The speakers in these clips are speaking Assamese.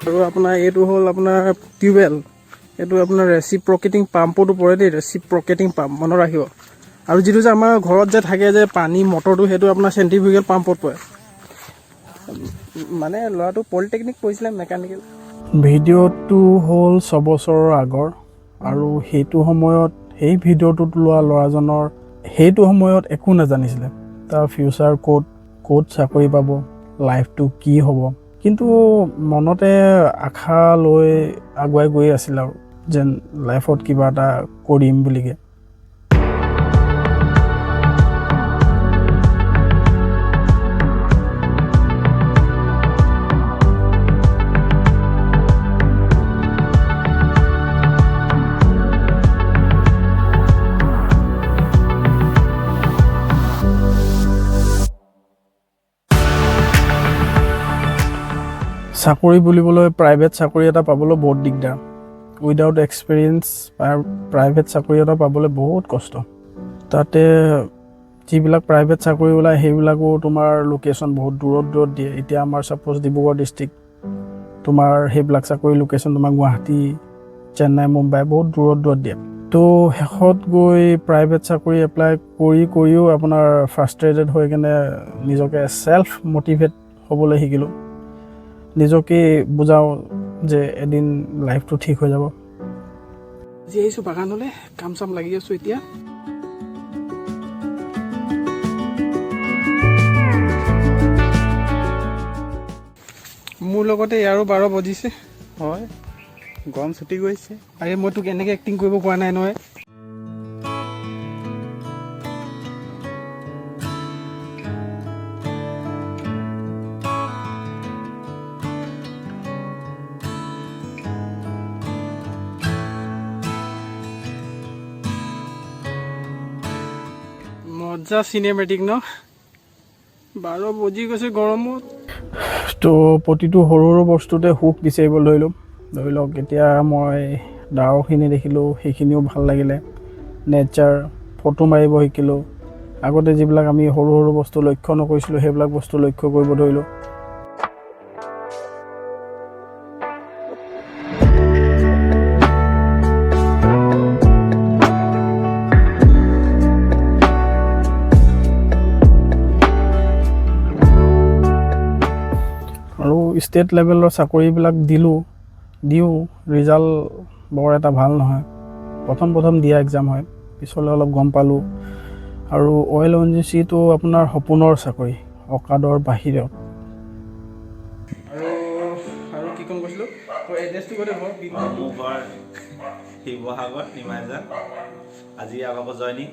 আৰু আপোনাৰ এইটো হ'ল আপোনাৰ টিউবৱেল, এইটো আপোনাৰ ৰেচিপ্ৰকেটিং পাম্পতো পৰে দেই, ৰেচিপ্ৰকেটিং পাম্প মনত ৰাখিব। আৰু যিটো যে আমাৰ ঘৰত যে থাকে যে পানী মটৰটো, সেইটো আপোনাৰ চেণ্ট্ৰিফিউগেল পাম্পত পৰে। মানে ল'ৰাটো পলিটেকনিক পঢ়িছিলে, মেকানিকেল। ভিডিঅ'টো হ'ল 6 বছৰৰ আগৰ, আৰু সেইটো সময়ত সেই ভিডিঅ'টোত লোৱা ল'ৰাজনৰ সেইটো সময়ত একো নাজানিছিলে, তাৰ ফিউচাৰ ক'ত চাকৰি পাব, লাইফটো কি হ'ব। কিন্তু মনতে আশা লৈ আগুৱাই গৈ আছিল আৰু যেন লাইফত কিবা এটা কৰিম বুলিকে। চাকৰি বুলিবলৈ প্ৰাইভেট চাকৰি এটা পাবলৈ বহুত দিগদাৰ। উইদাউট এক্সপিৰিয়েঞ্চ প্ৰাইভেট চাকৰি এটা পাবলৈ বহুত কষ্ট। তাতে যিবিলাক প্ৰাইভেট চাকৰি ওলায় সেইবিলাকো তোমাৰ লোকেশ্যন বহুত দূৰত দিয়ে। এতিয়া আমাৰ ছাপ'জ ডিব্ৰুগড় ডিষ্ট্ৰিক্ট, তোমাৰ সেইবিলাক চাকৰি লোকেশ্যন তোমাৰ গুৱাহাটী, চেন্নাই, মুম্বাই বহুত দূৰত দিয়ে। তো শেষত গৈ প্ৰাইভেট চাকৰি এপ্লাই কৰিও আপোনাৰ ফ্ৰাষ্ট্ৰেটেড হৈ কেনে নিজকে ছেল্ফ মটিভেট হ'বলৈ শিকিলোঁ। নিজকে বুজাওঁ যে এদিন লাইফটো ঠিক হৈ যাব। আজি আহিছোঁ বাগানলৈ, কাম চাম লাগি আছোঁ এতিয়া। মোৰ লগতে ইয়াৰো 12 বজিছে। হয়, গৰম ছুটি গৈছে। আৰে মই তোক এনেকৈ এক্টিং কৰিব পৰা নাই নহয়। মজা চিনেমেটিক ন, 12 বজি গৈছে গৰমত। তো প্ৰতিটো সৰু সৰু বস্তুতে সুখ বিচাৰিব ধৰিলোঁ। ধৰি লওক এতিয়া মই ডাৱৰখিনি দেখিলোঁ, সেইখিনিও ভাল লাগিলে। নেচাৰ ফটো মাৰিব শিকিলোঁ। আগতে যিবিলাক আমি সৰু সৰু বস্তু লক্ষ্য নকৰিছিলোঁ, সেইবিলাক বস্তু লক্ষ্য কৰিব ধৰিলোঁ। আৰু ষ্টেট লেভেলৰ চাকৰিবিলাক দিওঁ, ৰিজাল্ট বৰ এটা ভাল নহয়। প্ৰথম দিয়া এক্সাম হয়, পিছলৈ অলপ গম পালোঁ। আৰু অইল ONGCটো আপোনাৰ সপোনৰ চাকৰি, অকাদৰ বাহিৰত। আৰু কি ক'ম কৈছিলোঁ, এড্ৰেছটো কৈ দিব। মোৰ ঘৰ শিৱসাগৰ, নিমাইজান। আজি আকৌ জইনিং।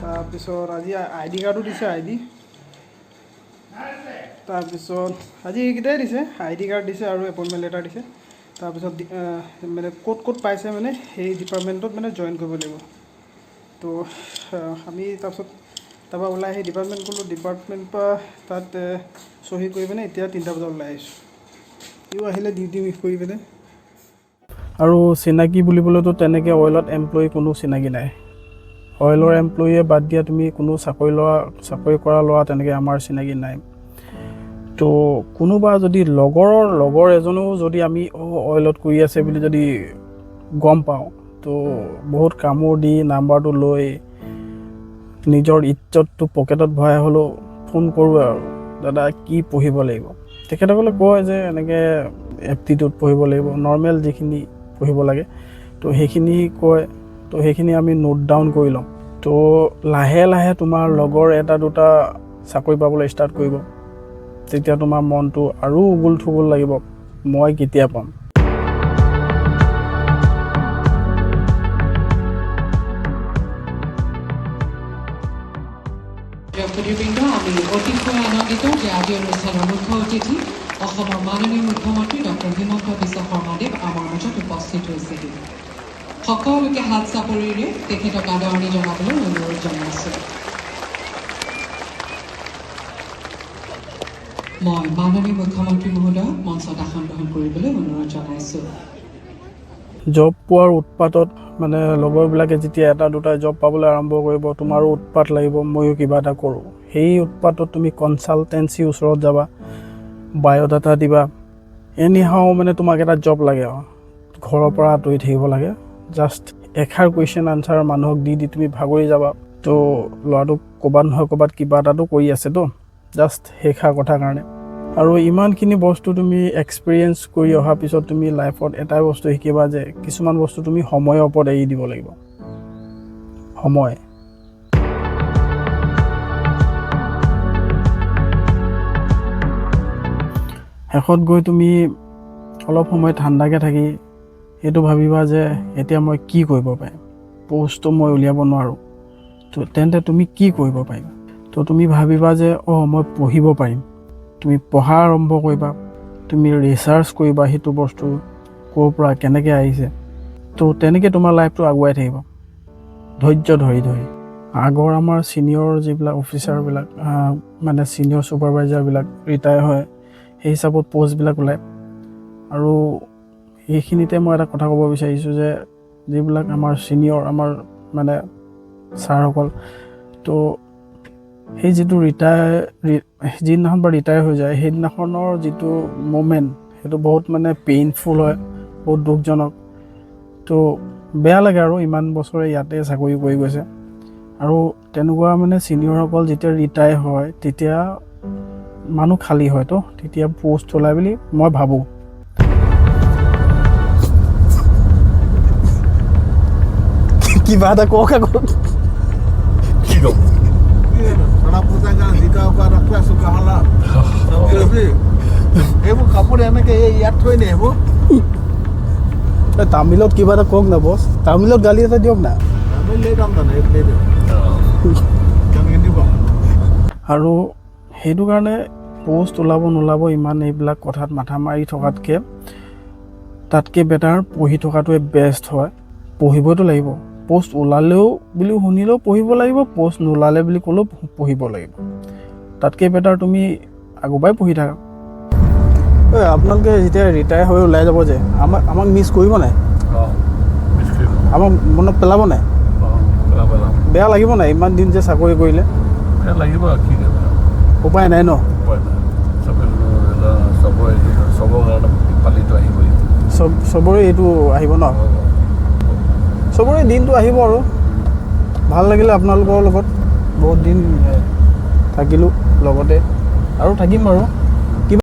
তাৰপিছত আজি ID কাৰ্ডো দিছে, তাৰপিছত আজি এইকেইটাই দিছে, ID কাৰ্ড দিছে আৰু এপইণ্টমেণ্ট লেটাৰ দিছে। তাৰপিছত মানে ক'ত পাইছে মানে সেই ডিপাৰ্টমেণ্টত মানে জইন কৰিব লাগিব। তো আমি তাৰপৰা ওলাই আহি ডিপাৰ্টমেণ্ট গ'লোঁ। ডিপাৰ্টমেণ্টৰ পৰা তাত চহী কৰি পিনে এতিয়া 3টা বজাত ওলাই আহিছোঁ। ইও আহিলে ডিউটি মিছ কৰি পিনে। আৰু চিনাকি বুলিবলৈতো তেনেকৈ অইলত এমপ্লয়ী কোনো চিনাকি নাই। অইলৰ এমপ্লয়ীয়ে বাদ দিয়া তুমি কোনো চাকৰি কৰা ল'ৰা তেনেকৈ আমাৰ চিনাকি নাই। তো কোনোবা যদি লগৰ এজনেও যদি আমি অইলত কৰি আছে বুলি যদি গম পাওঁ, তো বহুত কামোৰ দি নাম্বাৰটো লৈ নিজৰ ইজ্জতটো পকেটত ভৰাই হ'লেও ফোন কৰোঁ আৰু দাদা কি পঢ়িব লাগিব। তেখেতসকলে কয় যে এনেকৈ এপ্টিটিউড পঢ়িব লাগিব, নৰ্মেল যিখিনি পঢ়িব লাগে, তো সেইখিনি কয়। তো সেইখিনি আমি নোট ডাউন কৰি লওঁ। তো লাহে লাহে তোমাৰ লগৰ এটা দুটা চাকৰি পাবলৈ ষ্টাৰ্ট কৰিব। তেতিয়া তোমাৰ মনটো আৰু উগুল থুগুল লাগিব, মই কেতিয়া পাম। সুধীবৃন্দ, আমি অতিশয় আনন্দিত যে আজি অনুষ্ঠানৰ মুখ্য অতিথি অসমৰ মাননীয় মুখ্যমন্ত্ৰী ডক্টৰ হিমন্ত বিশ্ব শৰ্মাদেৱ আমাৰ মাজত উপস্থিত হৈছেহি। সকলোকে হাত চাপৰিৰে তেখেতক আদৰণি জনাবলৈ অনুৰোধ জনাইছোঁ। মই মাননীয় মুখ্যমন্ত্ৰী মহোদয়ক মঞ্চত আসন গ্ৰহণ কৰিবলৈ অনুৰোধ জনাইছোঁ। জব পোৱাৰ উৎপাতত মানে লগৰবিলাকে যেতিয়া এটা দুটা জব পাবলৈ আৰম্ভ কৰিব, তোমাৰো উৎপাত লাগিব, ময়ো কিবা এটা কৰোঁ। সেই উৎপাতত তুমি কনচালটেঞ্চিৰ ওচৰত যাবা, বায়'ডাটা দিবা, এনিহাও মানে তোমাক এটা জব লাগে আৰু ঘৰৰ পৰা আঁতৰি থাকিব লাগে। জাষ্ট এষাৰ কুৱেশ্যন আনচাৰ মানুহক দি দি তুমি ভাগৰি যাবা। তো ল'ৰাটোক ক'ৰবাত নহয় ক'ৰবাত কিবা এটাতো কৰি আছেতো, জাষ্ট সেইষাৰ কথাৰ কাৰণে। আৰু ইমানখিনি বস্তু তুমি এক্সপিৰিয়েঞ্চ কৰি অহাৰ পিছত তুমি লাইফত এটাই বস্তু শিকিবা যে কিছুমান বস্তু তুমি সময়ৰ ওপৰত এৰি দিব লাগিব। সময় শেষত গৈ তুমি অলপ সময় ঠাণ্ডাকৈ থাকি এইটো ভাবিবা যে এতিয়া মই কি কৰিব পাৰিম, পষ্টটো মই উলিয়াব নোৱাৰোঁ, তো তেন্তে তুমি কি কৰিব পাৰিবা। তো তুমি ভাবিবা যে মই পঢ়িব পাৰিম, তুমি পঢ়া আৰম্ভ কৰিবা, তুমি ৰিচাৰ্চ কৰিবা সেইটো বস্তু ক'ৰ পৰা কেনেকৈ আহিছে। তো তেনেকৈ তোমাৰ লাইফটো আগুৱাই থাকিব ধৈৰ্য ধৰি ধৰি। আগৰ আমাৰ ছিনিয়ৰ যিবিলাক অফিচাৰবিলাক মানে ছিনিয়ৰ ছুপাৰভাইজাৰবিলাক ৰিটায়াৰ হয়, সেই হিচাপত পষ্টবিলাক ওলায়। আৰু এইখিনিতে মই এটা কথা ক'ব বিচাৰিছোঁ যে যিবিলাক আমাৰ ছিনিয়ৰ আমাৰ মানে ছাৰসকল, তো সেই যিটো যিদিনাখন বা ৰিটায়াৰ হৈ যায় সেইদিনাখনৰ যিটো মুমেণ্ট সেইটো বহুত মানে পেইনফুল হয়, বহুত দুখজনক। তো বেয়া লাগে আৰু ইমান বছৰে ইয়াতে চাকৰি কৰি গৈছে। আৰু তেনেকুৱা মানে ছিনিয়ৰসকল যেতিয়া ৰিটায়াৰ হয় তেতিয়া মানুহ খালী হয়, তো তেতিয়া পষ্ট ওলায় বুলি মই ভাবোঁ। কিবা এটা কওক আকৌ। কি ক'ম? এইবোৰ কাপোৰ এনেকে ইয়াত থৈ নে এইবোৰ? তামিলত কিবা এটা কওক না বছ, তামিলত গালি এটা দিয়ক না। আৰু সেইটো কাৰণে পষ্ট ওলাব নোলাব ইমান এইবিলাক কথাত মাথা মাৰি থকাতকৈ তাতকৈ বেটাৰ পঢ়ি থকাটোৱে বেষ্ট হয়। পঢ়িবতো লাগিব, পষ্ট ওলালেও বুলি শুনিলেও পঢ়িব লাগিব, পষ্ট নোলালে বুলি ক'লেও পঢ়িব লাগিব। তাতকৈ বেটাৰ তুমি আগৰ পৰাই পঢ়ি থাকা। আপোনালোকে যেতিয়া ৰিটায়াৰ হৈ ওলাই যাব যে আমাক মিছ কৰিব নাই? আমাক মনত পেলাব নাই? বেয়া লাগিব নাই ইমান দিন যে চাকৰি কৰিলে? বেয়া লাগিব, কি উপায় নাই ন? চবৰে এইটো আহিব ন? চবৰে দিনটো আহিব আৰু ভাল লাগিলে আপোনালোকৰ লগত বহুত দিন থাকিলোঁ লগতে আৰু থাকিম বাৰু।